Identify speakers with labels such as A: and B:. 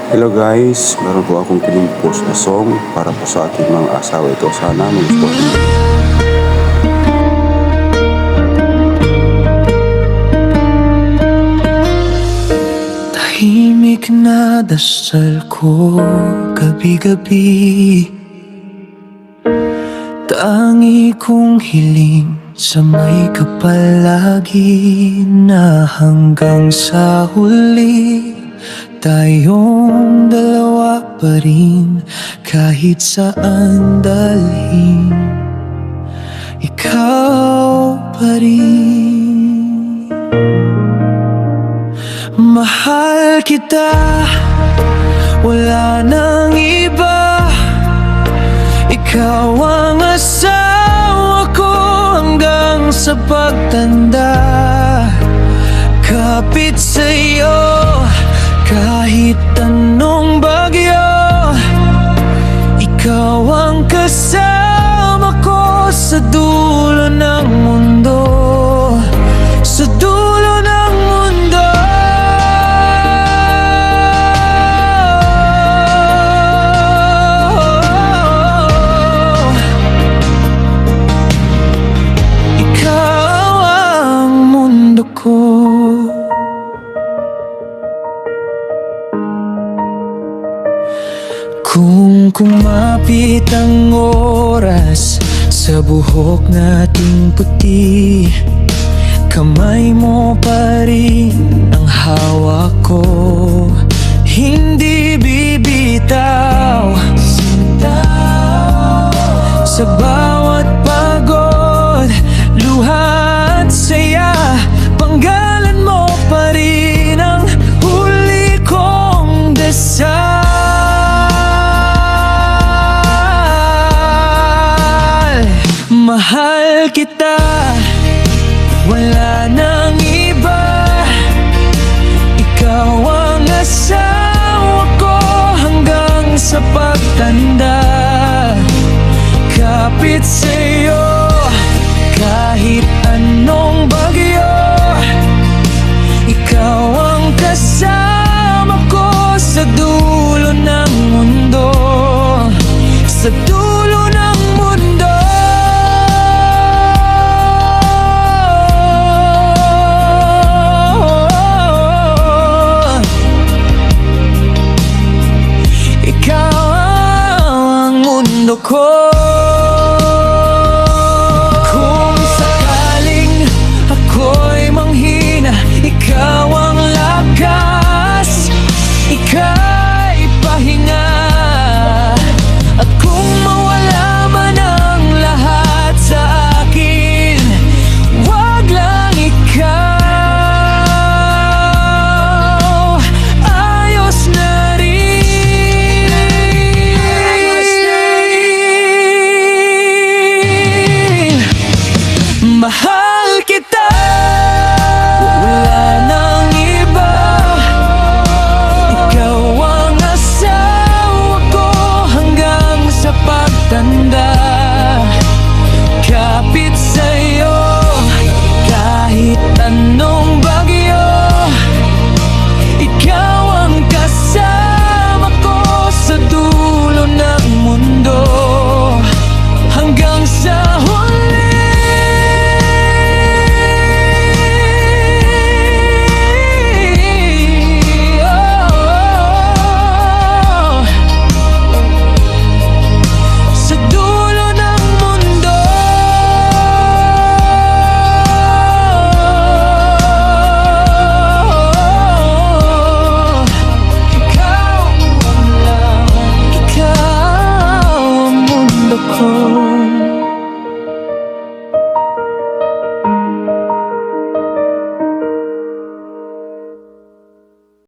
A: Hello guys, meron po akong pinimpost na song para po sa aking mga asawa. Ito sana magustuhan niyo.
B: Tahimik na dasal ko gabi-gabi, tangi kong hiling sa may kapalagi na hanggang sa huli tayong dalawa pa rin kahit saan dalhin. Ikaw pa rin. Mahal kita, wala nang iba. Ikaw ang asawa ko hanggang sa pagtanda. Kapit sa'yo kahit anong bagyo. Ikaw ang kasama ko sa dulo ng mundo. Sa dulo ng mundo. Ikaw ang mundo ko. Kung kumapit ang oras sa buhok nating puti, kamay mo pa rin ang hawak ko. Hindi bibitaw sa bawat pagod, luha at saya. Panggalan mo pa rin ang huli kong dasal. Mahal kita, wala nang iba. Ikaw ang asawa ko hanggang sa pagtanda. Kapit sa'yo